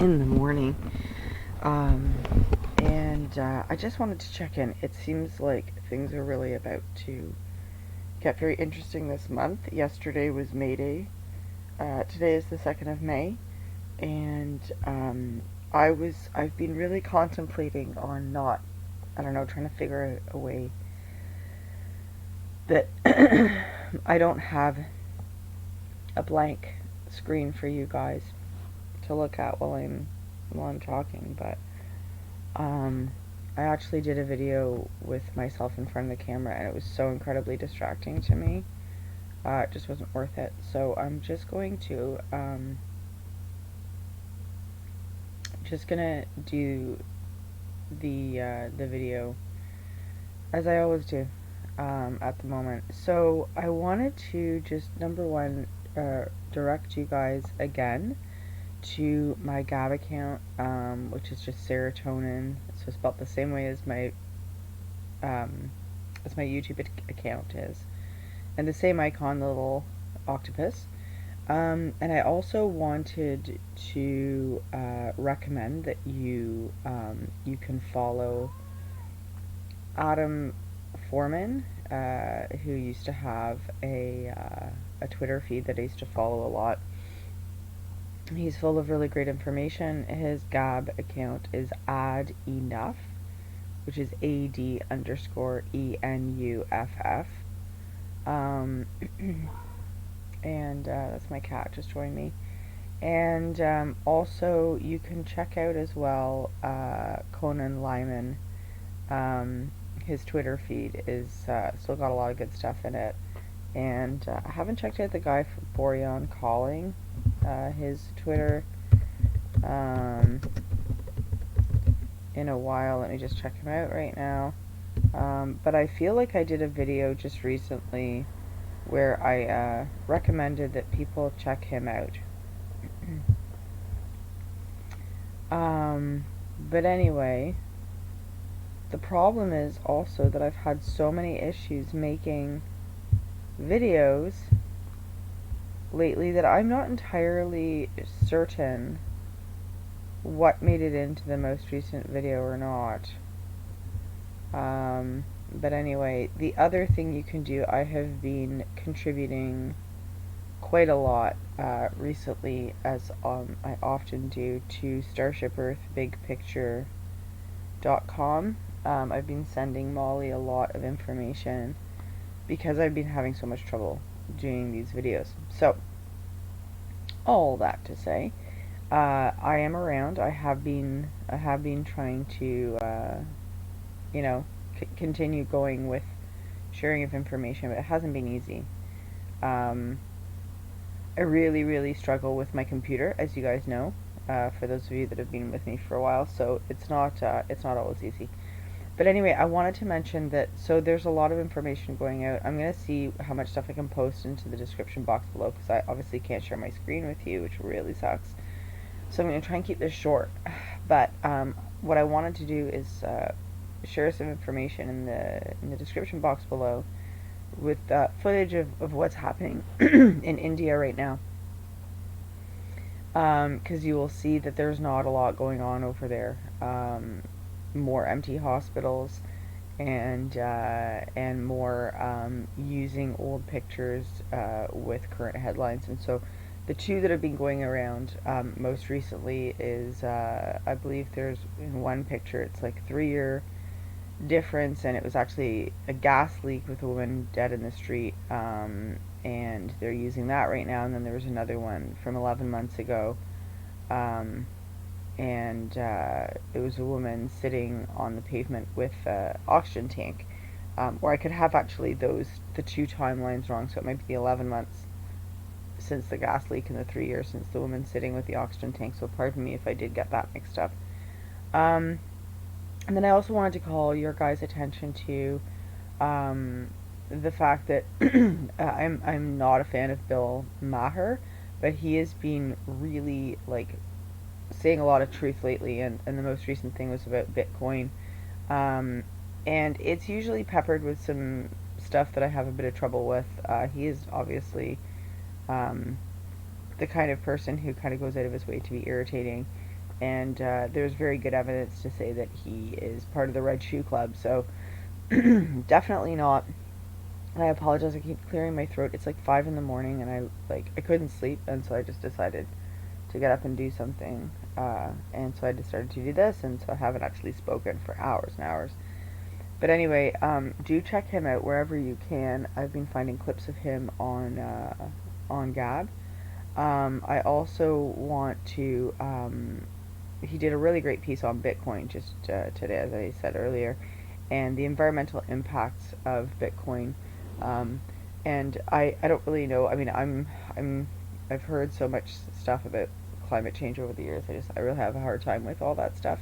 in the morning. And I just wanted to check in. It seems like things are really about to get very interesting this month. Yesterday was May Day. Today is the 2nd of May. And I've been really contemplating on not, I don't know, trying to figure out a way that I don't have a blank screen for you guys to look at while I'm talking, but um, I actually did a video with myself in front of the camera, and it was so incredibly distracting to me. It just wasn't worth it. So I'm just gonna do the video as I always do at the moment. So I wanted to just number one direct you guys again to my Gab account, which is just serotonin, so spelled the same way as my YouTube account is, and the same icon, the little octopus. And I also wanted to recommend that you can follow Adam Foreman, who used to have a Twitter feed that I used to follow a lot. He's full of really great information. His Gab account is Ad Enough, which is AD_ENUFF. Um, and that's my cat just joined me. And also, you can check out as well Conan Lyman. His Twitter feed is still got a lot of good stuff in it. And I haven't checked out the guy for Boreon Calling, his Twitter, in a while. Let me just check him out right now. But I feel like I did a video just recently where I recommended that people check him out. But anyway, the problem is also that I've had so many issues making videos lately that I'm not entirely certain what made it into the most recent video or not. But anyway, the other thing you can do, I have been contributing quite a lot recently, as I often do, to Starship Earth Big Picture.com. I've been sending Molly a lot of information because I've been having so much trouble doing these videos. So, all that to say, I am around. I have been trying to, continue going with sharing of information, but it hasn't been easy. I really, really struggle with my computer, as you guys know, for those of you that have been with me for a while. So it's not always easy. But anyway, I wanted to mention that, so there's a lot of information going out. I'm going to see how much stuff I can post into the description box below, because I obviously can't share my screen with you, which really sucks. So I'm going to try and keep this short. But what I wanted to do is share some information in the description box below with footage of what's happening in India right now. Because you will see that there's not a lot going on over there. More empty hospitals, and more using old pictures with current headlines. And so the two that have been going around most recently is I believe there's in one picture it's like 3-year difference, and it was actually a gas leak with a woman dead in the street, and they're using that right now. And then there was another one from 11 months ago, and it was a woman sitting on the pavement with an oxygen tank, or I could have actually the two timelines wrong, so it might be the 11 months since the gas leak and the 3 years since the woman sitting with the oxygen tank, so pardon me if I did get that mixed up. And then I also wanted to call your guys' attention to the fact that I'm not a fan of Bill Maher, but he has been really saying a lot of truth lately, and the most recent thing was about Bitcoin. And it's usually peppered with some stuff that I have a bit of trouble with. He is obviously the kind of person who kind of goes out of his way to be irritating. and there's very good evidence to say that he is part of the Red Shoe Club. So definitely not. I apologize. I keep clearing my throat. It's like 5 in the morning, and I couldn't sleep, and so I just decided to get up and do something. And so I decided to do this, and so I haven't actually spoken for hours and hours. But anyway, do check him out wherever you can. I've been finding clips of him on Gab. I also want to. He did a really great piece on Bitcoin just today, as I said earlier, and the environmental impacts of Bitcoin. Um, and I don't really know. I mean, I've heard so much stuff about climate change over the years. I really have a hard time with all that stuff.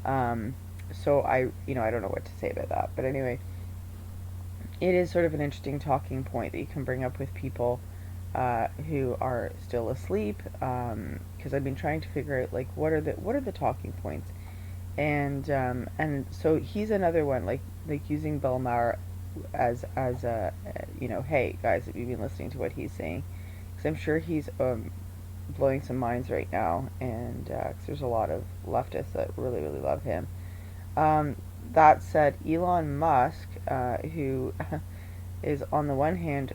Um, so I don't know what to say about that. But anyway, it is sort of an interesting talking point that you can bring up with people who are still asleep. Because I've been trying to figure out like what are the talking points, and so he's another one like using Bill Maher as a hey guys, have you been listening to what he's saying? Because I'm sure he's blowing some minds right now, and 'cause there's a lot of leftists that really love him. Um, that said, Elon Musk, who is on the one hand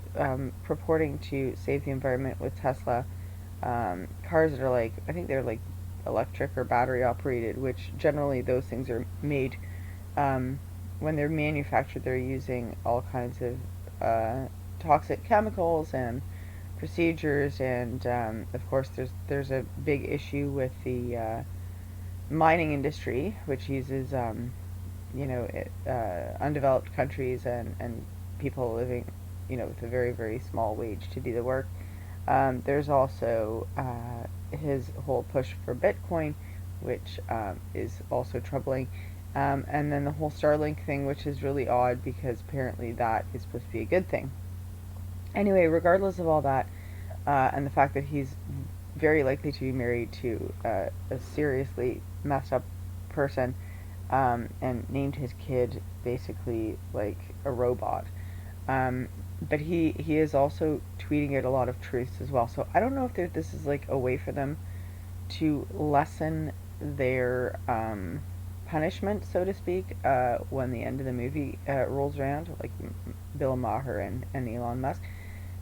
purporting to save the environment with Tesla cars that are like, I think they're like electric or battery operated, which generally those things are made um, when they're manufactured. They're using all kinds of toxic chemicals and procedures, and of course there's a big issue with the mining industry, which uses undeveloped countries and people living with a very small wage to do the work. There's also his whole push for Bitcoin, which is also troubling. And then the whole Starlink thing, which is really odd because apparently that is supposed to be a good thing. Anyway, regardless of all that, and the fact that he's very likely to be married to a seriously messed up person, and named his kid basically like a robot. Um, but he is also tweeting out a lot of truths as well. So I don't know if this is like a way for them to lessen their punishment, so to speak, when the end of the movie rolls around, like Bill Maher and Elon Musk.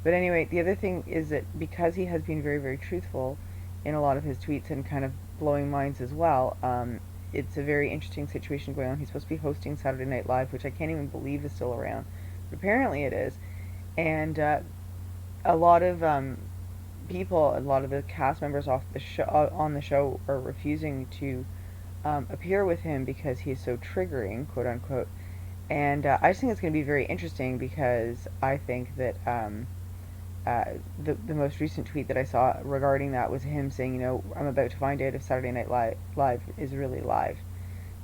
But anyway, the other thing is that because he has been very truthful in a lot of his tweets and kind of blowing minds as well, it's a very interesting situation going on. He's supposed to be hosting Saturday Night Live, which I can't even believe is still around. But apparently it is. And a lot of people, a lot of the cast members off the show on the show are refusing to appear with him because he's so triggering, quote unquote. And I just think it's going to be very interesting because I think that the most recent tweet that I saw regarding that was him saying, I'm about to find out if Saturday Night Live is really live.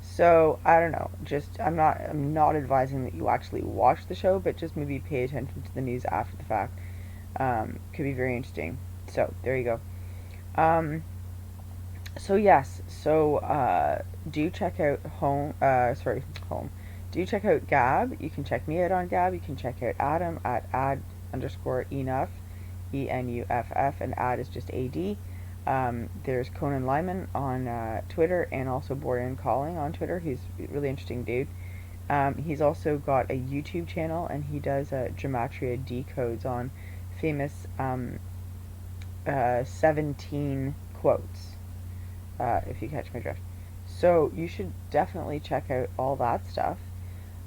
So I don't know. Just I'm not advising that you actually watch the show, but just maybe pay attention to the news after the fact. Could be very interesting. So there you go. Um, so yes. So do check out home. Do check out Gab. You can check me out on Gab. You can check out Adam at ad_enough, ENUFF, and ad is just AD. There's Conan Lyman on Twitter, and also Borean Calling on Twitter. He's a really interesting dude. He's also got a YouTube channel, and he does gematria decodes on famous 17 quotes, if you catch my drift. So you should definitely check out all that stuff.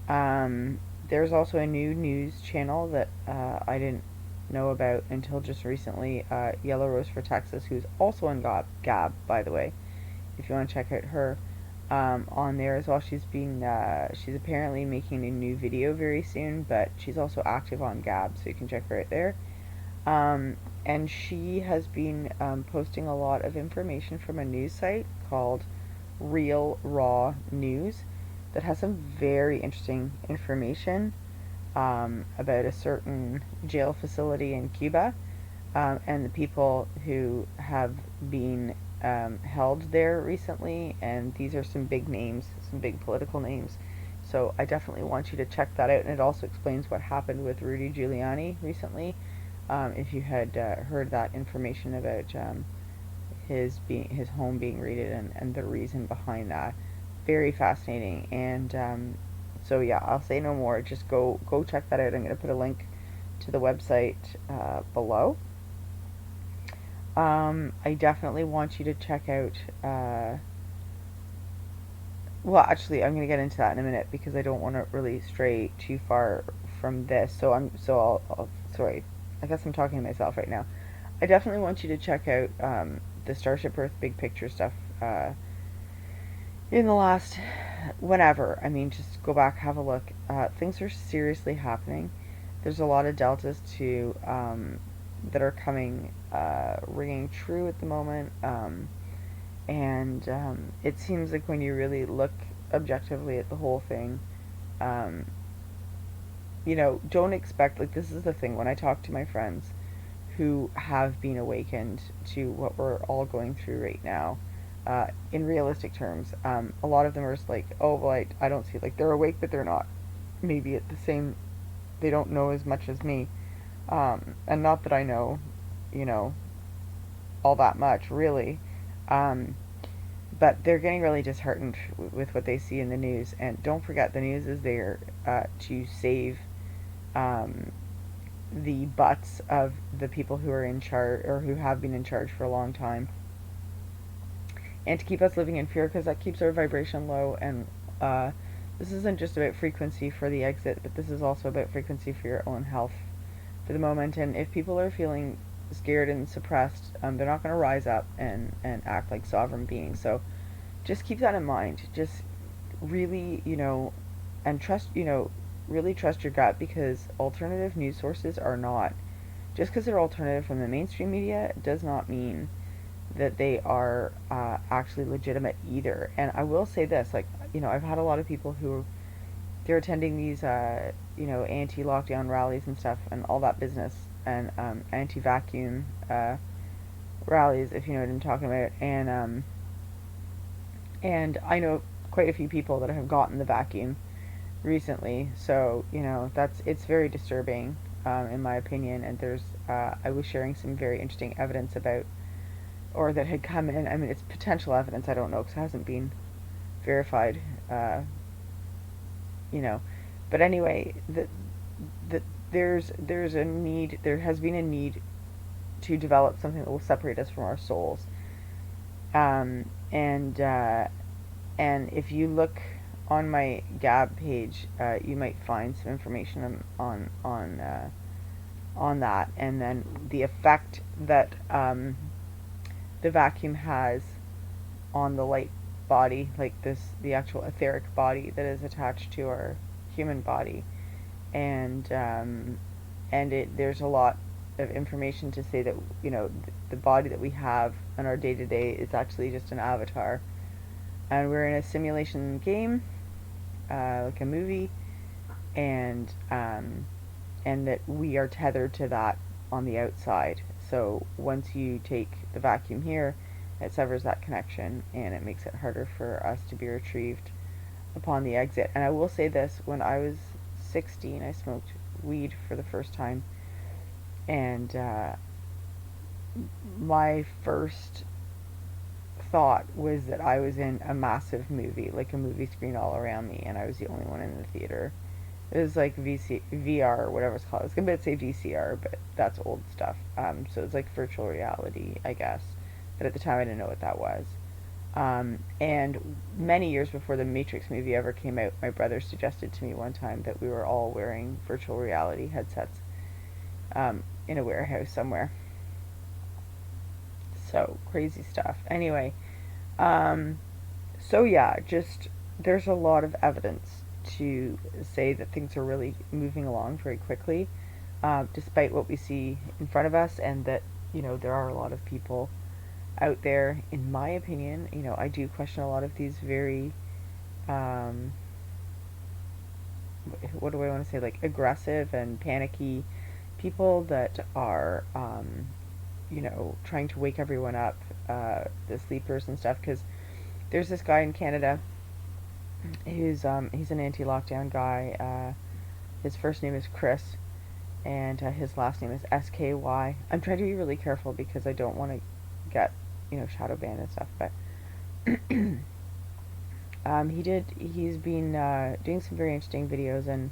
There's also a new news channel that I didn't know about until just recently, Yellow Rose for Texas, who's also on Gab, by the way, if you want to check out her on there as well. She's apparently making a new video very soon, but she's also active on Gab, so you can check her out there. And she has been posting a lot of information from a news site called Real Raw News that has some very interesting information about a certain jail facility in Cuba, and the people who have been held there recently. And these are some big names, some big political names. So I definitely want you to check that out. And it also explains what happened with Rudy Giuliani recently. If you had heard that information about his home being raided, and the reason behind that. Very fascinating. And so yeah, I'll say no more. Just go check that out. I'm gonna put a link to the website below. I definitely want you to check out. Well, actually, I'm gonna get into that in a minute because I don't want to really stray too far from this. So sorry. I guess I'm talking to myself right now. I definitely want you to check out the Starship Earth big picture stuff in the last whenever. I mean, just go back, have a look. Things are seriously happening. There's a lot of deltas too that are coming, ringing true at the moment. And it seems like when you really look objectively at the whole thing, um, don't expect, like, this is the thing when I talk to my friends who have been awakened to what we're all going through right now. In realistic terms, a lot of them are just like, oh, well, I don't see, like, they're awake, but they're not maybe at the same, they don't know as much as me. And not that I know, you know, all that much, really. Um, but they're getting really disheartened with what they see in the news. And don't forget, the news is there to save um, the butts of the people who are in charge or who have been in charge for a long time, and to keep us living in fear because that keeps our vibration low. And this isn't just about frequency for the exit, but this is also about frequency for your own health for the moment. And if people are feeling scared and suppressed, they're not going to rise up and act like sovereign beings. So just keep that in mind. Just really, and trust, really trust your gut, because alternative news sources are not, just because they're alternative from the mainstream media does not mean that they are actually legitimate either. And I will say this, like, I've had a lot of people who they're attending these, anti-lockdown rallies and stuff and all that business, and anti-vacuum rallies, if you know what I'm talking about. And I know quite a few people that have gotten the vacuum recently, so it's very disturbing, in my opinion. And I was sharing some very interesting evidence about, or that had come in. I mean, it's potential evidence. I don't know because it hasn't been verified. You know, but anyway, there's a need. There has been a need to develop something that will separate us from our souls. Um, and uh, and if you look on my Gab page, you might find some information on that, and then the effect that the vacuum has on the light body, like the actual etheric body that is attached to our human body. And there's a lot of information to say that the body that we have in our day to day is actually just an avatar, and we're in a simulation game, like a movie, and that we are tethered to that on the outside. So once you take the vacuum here, it severs that connection, and it makes it harder for us to be retrieved upon the exit. And I will say this, when I was 16, I smoked weed for the first time, and my first thought was that I was in a massive movie, like a movie screen all around me, and I was the only one in the theater. It was like VR or whatever it's called. I was going to say VCR, but that's old stuff. So it's like virtual reality, I guess. But at the time, I didn't know what that was. And many years before the Matrix movie ever came out, my brother suggested to me one time that we were all wearing virtual reality headsets in a warehouse somewhere. So, crazy stuff. Anyway, so yeah, just there's a lot of evidence to say that things are really moving along very quickly, despite what we see in front of us, and that, there are a lot of people out there, in my opinion. I do question a lot of these very, um, what do I want to say, like aggressive and panicky people that are, trying to wake everyone up, the sleepers and stuff. Because there's this guy in Canada he's an anti-lockdown guy. His first name is Chris, and his last name is SKY. I'm trying to be really careful because I don't want to get shadow ban and stuff. But he's been doing some very interesting videos and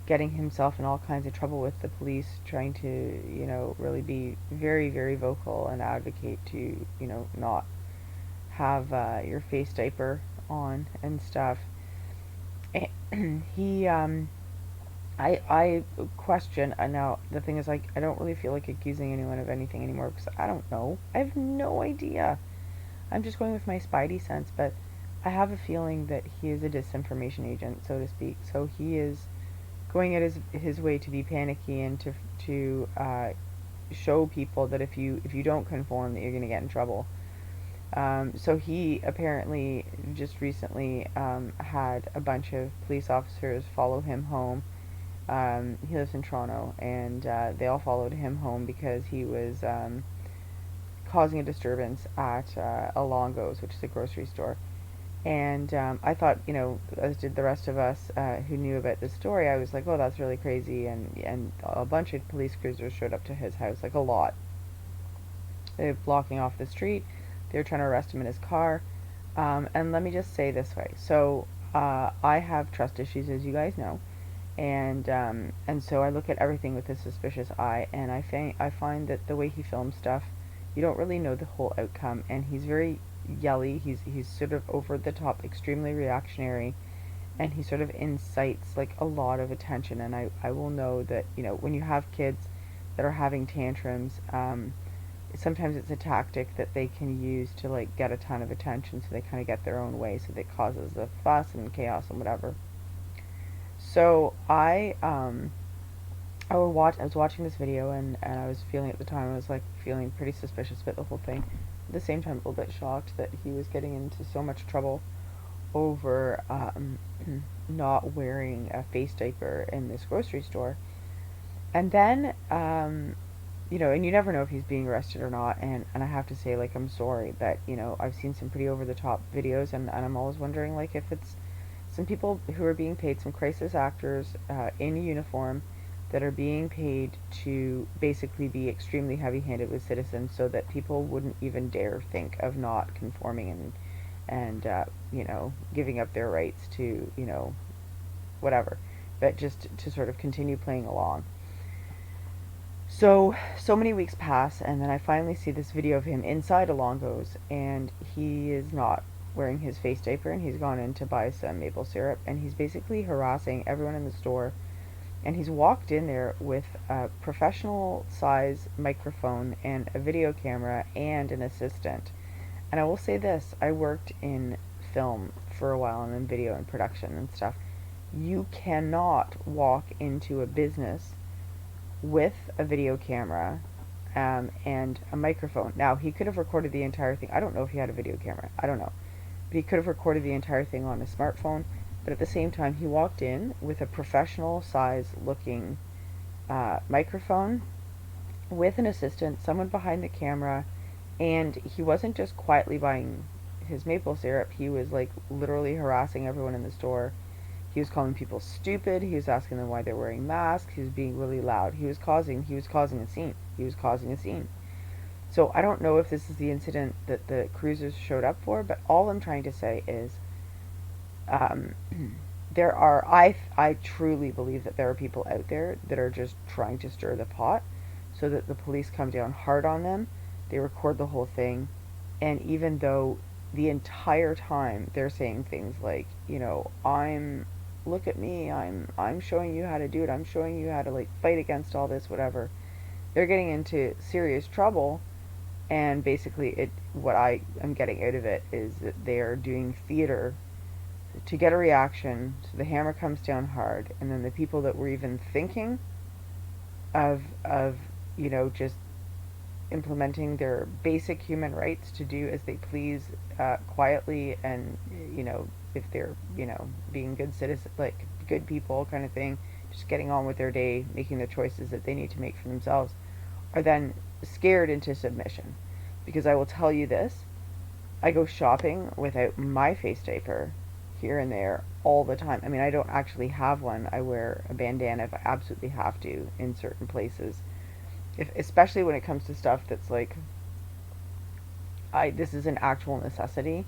getting himself in all kinds of trouble with the police, trying to, really be very, very vocal and advocate to, not have your face diaper on and stuff. And I question, now the thing is, like, I don't really feel like accusing anyone of anything anymore because I don't know. I have no idea. I'm just going with my spidey sense, but I have a feeling that he is a disinformation agent, so to speak. So he is going at his way to be panicky and to show people that if you don't conform, that you're going to get in trouble. So he apparently just recently had a bunch of police officers follow him home. He lives in Toronto, and they all followed him home because he was causing a disturbance at a Longo's, which is a grocery store. And I thought, as did the rest of us who knew about this story, I was like, oh, that's really crazy. And a bunch of police cruisers showed up to his house, like a lot. They were blocking off the street. They were trying to arrest him in his car. And let me just say this way. So I have trust issues, as you guys know. And so I look at everything with a suspicious eye. And I find that the way he films stuff, you don't really know the whole outcome. And he's very yelly. He's sort of over the top, extremely reactionary, and he sort of incites like a lot of attention. And I will know that, when you have kids that are having tantrums, sometimes it's a tactic that they can use to like get a ton of attention, so they kind of get their own way, so that causes a fuss and chaos and whatever. So I was watching this video, and I was feeling, at the time, I was like feeling pretty suspicious about the whole thing. At the same time, a little bit shocked that he was getting into so much trouble over not wearing a face diaper in this grocery store. And then, and you never know if he's being arrested or not. And I have to say, like, I'm sorry, but, I've seen some pretty over the top videos, and I'm always wondering, like, if it's some people who are being paid, some crisis actors in uniform, that are being paid to basically be extremely heavy-handed with citizens, so that people wouldn't even dare think of not conforming and giving up their rights to, whatever, but just to sort of continue playing along. So many weeks pass, and then I finally see this video of him inside a Longo's, and he is not wearing his face diaper, and he's gone in to buy some maple syrup, and he's basically harassing everyone in the store. And he's walked in there with a professional size microphone and a video camera and an assistant. And I will say this, I worked in film for a while, and in video and production and stuff. You cannot walk into a business with a video camera and a microphone. Now, he could have recorded the entire thing. I don't know if he had a video camera. I don't know. But he could have recorded the entire thing on a smartphone. But at the same time, he walked in with a professional size looking microphone, with an assistant, someone behind the camera, and he wasn't just quietly buying his maple syrup. He was like literally harassing everyone in the store. He was calling people stupid. He was asking them why they're wearing masks. He was being really loud. He was causing a scene. He was causing a scene. So I don't know if this is the incident that the cruisers showed up for, but all I'm trying to say is, um, I truly believe that there are people out there that are just trying to stir the pot, so that the police come down hard on them. They record the whole thing, and even though the entire time they're saying things like, look at me, I'm showing you how to do it. I'm showing you how to like fight against all this, whatever. They're getting into serious trouble, and basically what I am getting out of it is that they are doing theater to get a reaction, so the hammer comes down hard, and then the people that were even thinking of just implementing their basic human rights to do as they please, quietly, and if they're being good citizens, like good people kind of thing, just getting on with their day, making the choices that they need to make for themselves, are then scared into submission. Because I will tell you this, I go shopping without my face diaper here and there all the time. I mean, I don't actually have one. I wear a bandana if I absolutely have to in certain places. Especially when it comes to stuff that's like this is an actual necessity,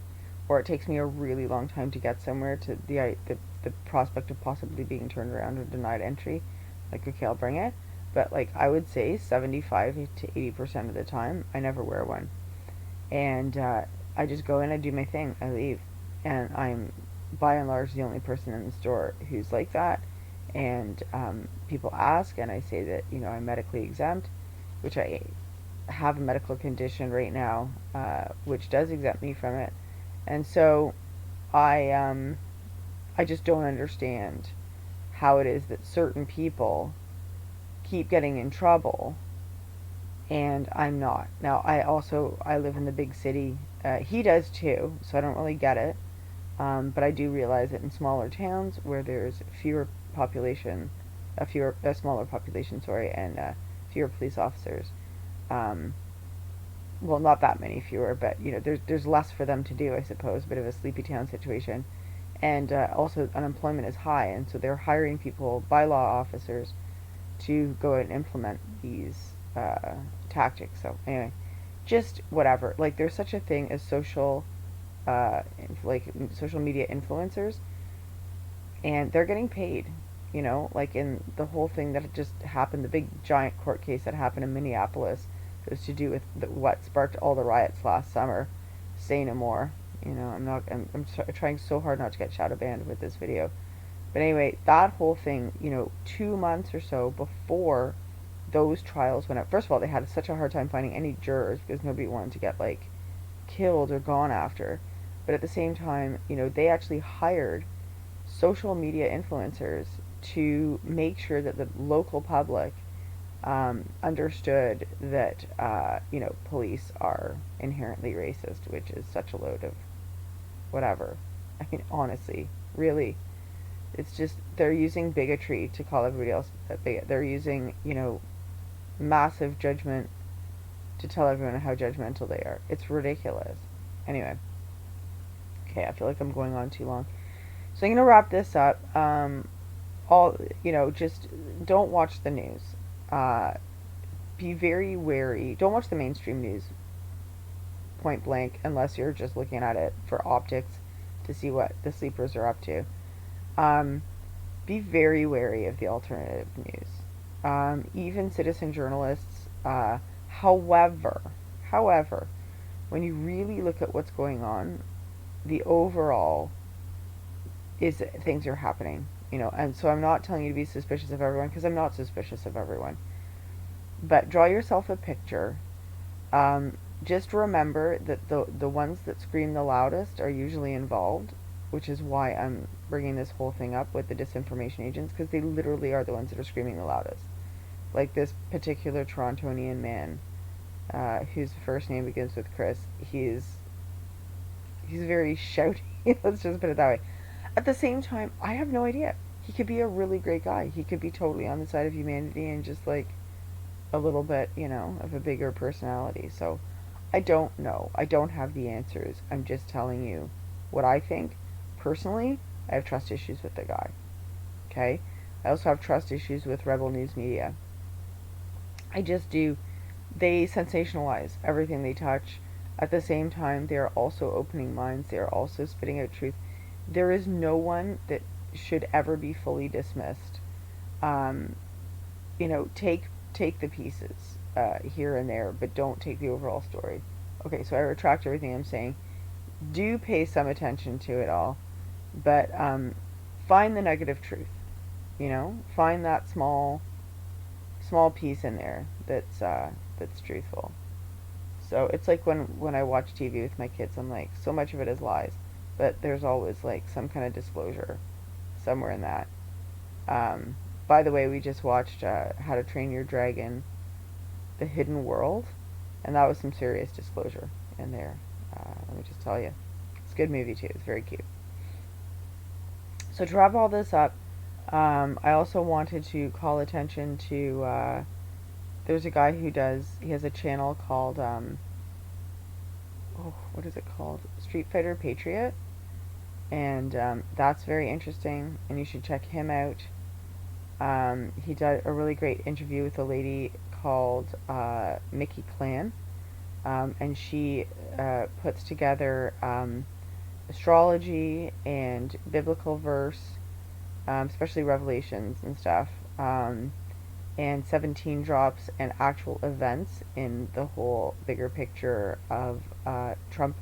or it takes me a really long time to get somewhere, to the prospect of possibly being turned around or denied entry, like, okay, I'll bring it. But like, I would say 75 to 80% of the time, I never wear one, and I just go in, I do my thing, I leave, and I'm by and large the only person in the store who's like that. And people ask, and I say that, I'm medically exempt, which I have a medical condition right now, which does exempt me from it. And so I just don't understand how it is that certain people keep getting in trouble and I'm not. Now, I live in the big city. He does too, so I don't really get it. But I do realize that in smaller towns where there's fewer population, a smaller population, sorry, and fewer police officers. Um, well, not that many fewer, but there's less for them to do, I suppose. Bit of a sleepy town situation, and also unemployment is high, and so they're hiring people, bylaw officers, to go and implement these tactics. So anyway, just whatever. Like, there's such a thing as social media influencers, and they're getting paid. Like in the whole thing that just happened, the big giant court case that happened in Minneapolis, it was to do with what sparked all the riots last summer. Say no more. I'm not. I'm trying so hard not to get shadow banned with this video. But anyway, that whole thing, 2 months or so before those trials went up. First of all, they had such a hard time finding any jurors because nobody wanted to get like killed or gone after. But at the same time, they actually hired social media influencers to make sure that the local public understood that police are inherently racist, which is such a load of whatever. I mean, honestly, really, it's just they're using bigotry to call everybody else bigot. They're using massive judgment to tell everyone how judgmental they are. It's ridiculous. Anyway, okay, I feel like I'm going on too long, so I'm gonna wrap this up. Just don't watch the news. Uh, be very wary. Don't watch the mainstream news, point blank, unless you're just looking at it for optics to see what the sleepers are up to. Um, be very wary of the alternative news. Even citizen journalists. However, however, when you really look at what's going on, the overall is things are happening. And so I'm not telling you to be suspicious of everyone, because I'm not suspicious of everyone. But draw yourself a picture. Just remember that the ones that scream the loudest are usually involved, which is why I'm bringing this whole thing up with the disinformation agents, because they literally are the ones that are screaming the loudest. Like this particular Torontonian man, whose first name begins with Chris. He's very shouty. Let's just put it that way. At the same time, I have no idea. He could be a really great guy. He could be totally on the side of humanity and just like a little bit, of a bigger personality. So I don't know. I don't have the answers. I'm just telling you what I think. Personally, I have trust issues with the guy. Okay? I also have trust issues with Rebel News Media. I just do. They sensationalize everything they touch. At the same time, they are also opening minds. They are also spitting out truth. There is no one that should ever be fully dismissed. Um, take the pieces here and there, but don't take the overall story. Okay, so I retract everything I'm saying. Do pay some attention to it all, but find the negative truth. Find that small piece in there that's truthful. So it's like when I watch TV with my kids, I'm like, so much of it is lies, but there's always like some kind of disclosure somewhere in that. By the way, we just watched How to Train Your Dragon: The Hidden World, and that was some serious disclosure in there. Let me just tell you, it's a good movie too. It's very cute. So to wrap all this up, I also wanted to call attention to. There's a guy he has a channel called what is it called? Street Fighter Patriot, and that's very interesting, and you should check him out. He did a really great interview with a lady called Mickey Clan, and she puts together astrology and biblical verse, especially Revelations and stuff, and 17 drops and actual events in the whole bigger picture of Trump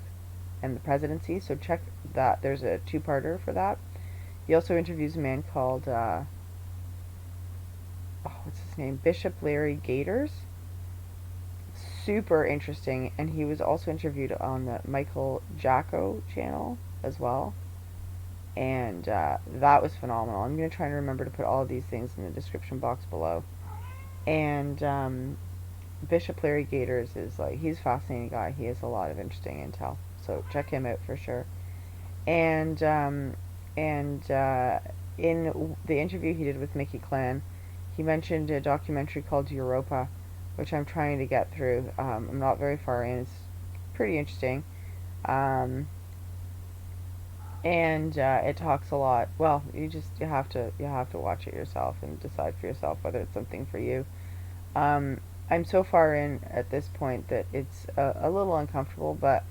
and the presidency. So check that. There's a two-parter for that. He also interviews a man called, what's his name? Bishop Larry Gators. Super interesting. And he was also interviewed on the Michael Jacko channel as well. And that was phenomenal. I'm going to try and remember to put all of these things in the description box below. And Bishop Larry Gators is like, he's a fascinating guy. He has a lot of interesting intel. So check him out for sure. And in the interview he did with Mickey Clan, he mentioned a documentary called Europa, which I'm trying to get through. I'm not very far in. It's pretty interesting. And it talks a lot. Well, you have to watch it yourself and decide for yourself whether it's something for you. I'm so far in at this point that it's a little uncomfortable, but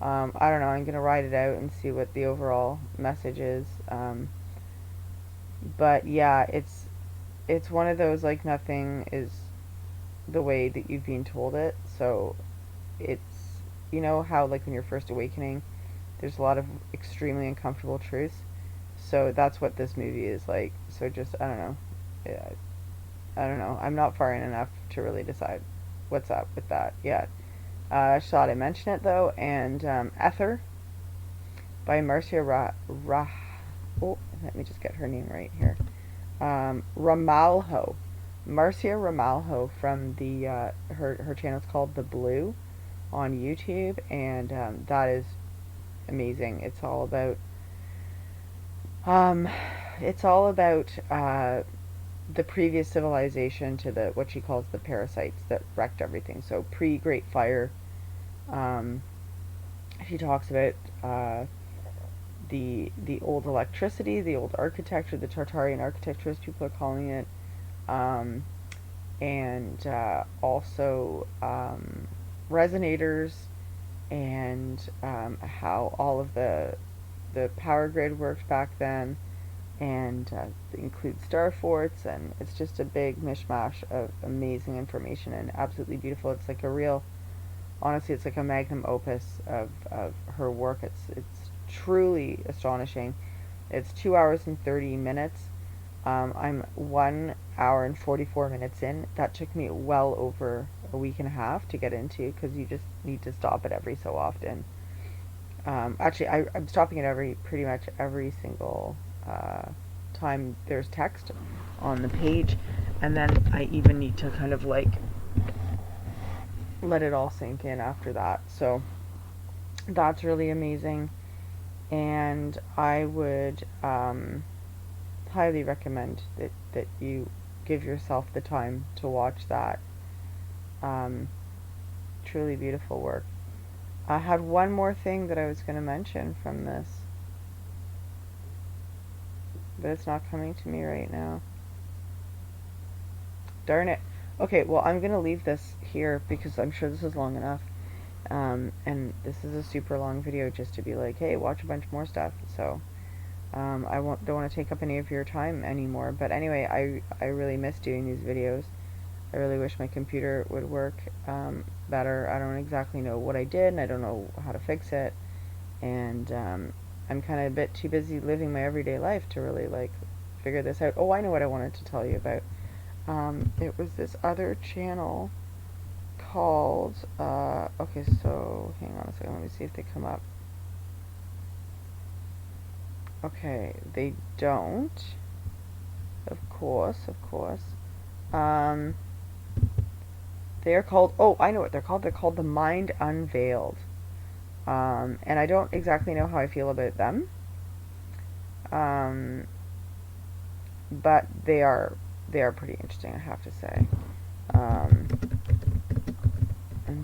I don't know. I'm gonna ride it out and see what the overall message is. But yeah, it's one of those, like, nothing is the way that you've been told it. So it's, you know how, like, when you're first awakening, there's a lot of extremely uncomfortable truths. So that's what this movie is like. So just, I don't know. Yeah, I don't know. I'm not far in enough to really decide what's up with that yet. I just thought I'd mention it though. And Ether by Marcia oh, let me just get her name right here. Ramalho. Marcia Ramalho from the her channel's called The Blue on YouTube, and that is amazing. It's all about the previous civilization to the what she calls the parasites that wrecked everything. So pre Great Fire, she talks about the old electricity, the old architecture, the Tartarian architecture as people are calling it, and also resonators, and how all of the power grid worked back then, and includes star forts, and it's just a big mishmash of amazing information and absolutely beautiful. It's like a real, honestly, it's like a magnum opus of her work. It's truly astonishing. It's 2 hours and 30 minutes. I'm 1 hour and 44 minutes in. That took me well over a week and a half to get into, because you just need to stop it every so often. Actually, I'm stopping it pretty much every single time there's text on the page, and then I even need to kind of like let it all sink in after that. So that's really amazing, and I would highly recommend that you give yourself the time to watch that. Truly beautiful work. I had one more thing that I was going to mention from this, but it's not coming to me right now. Darn it. Okay, well, I'm going to leave this here because I'm sure this is long enough. And this is a super long video just to be like, hey, watch a bunch more stuff. So don't want to take up any of your time anymore. But anyway, I really miss doing these videos. I really wish my computer would work better. I don't exactly know what I did, and I don't know how to fix it. And I'm kind of a bit too busy living my everyday life to really like figure this out. Oh, I know what I wanted to tell you about. It was this other channel called, okay, so hang on a second, let me see if they come up. Okay, they don't. Of course. They are called, oh, I know what they're called. They're called The Mind Unveiled. And I don't exactly know how I feel about them. But they are pretty interesting, I have to say. I'm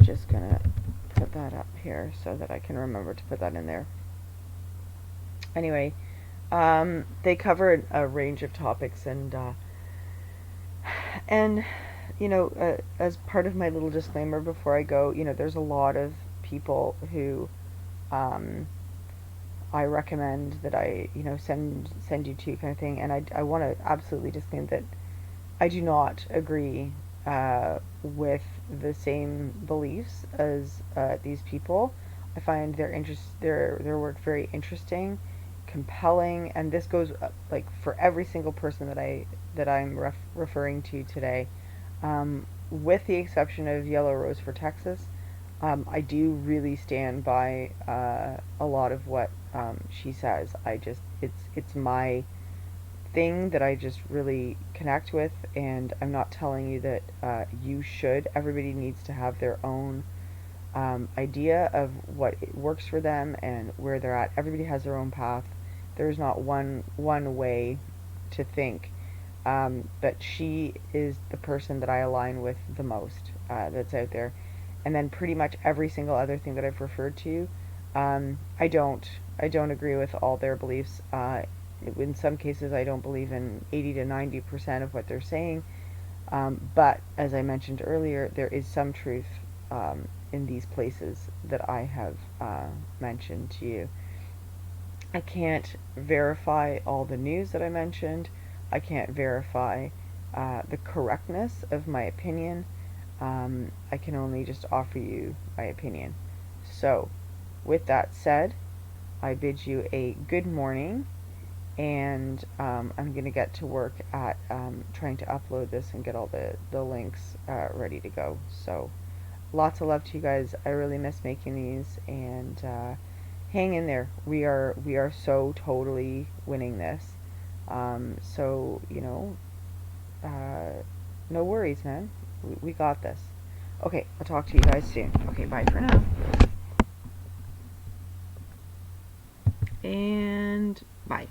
just gonna put that up here so that I can remember to put that in there. Anyway, they cover a range of topics, and you know, as part of my little disclaimer before I go, you know, there's a lot of people who I recommend that I, send you to, kind of thing. And I want to absolutely disclaim that I do not agree with the same beliefs as these people. I find their work very interesting, compelling, and this goes like for every single person that I'm referring to today, with the exception of Yellow Rose for Texas. I do really stand by a lot of what she says. It's my thing that I just really connect with, and I'm not telling you that you should. Everybody needs to have their own idea of what works for them and where they're at. Everybody has their own path. There's not one way to think. But she is the person that I align with the most, that's out there. And then pretty much every single other thing that I've referred to, I don't agree with all their beliefs. In some cases, I don't believe in 80 to 90% of what they're saying. But as I mentioned earlier, there is some truth in these places that I have mentioned to you. I can't verify all the news that I mentioned. I can't verify the correctness of my opinion. I can only just offer you my opinion. So, with that said, I bid you a good morning, and I'm going to get to work at trying to upload this and get all the links ready to go. So, lots of love to you guys. I really miss making these, and hang in there. We are so totally winning this. So no worries, man. We got this. Okay, I'll talk to you guys soon. Okay, bye for now. And bye.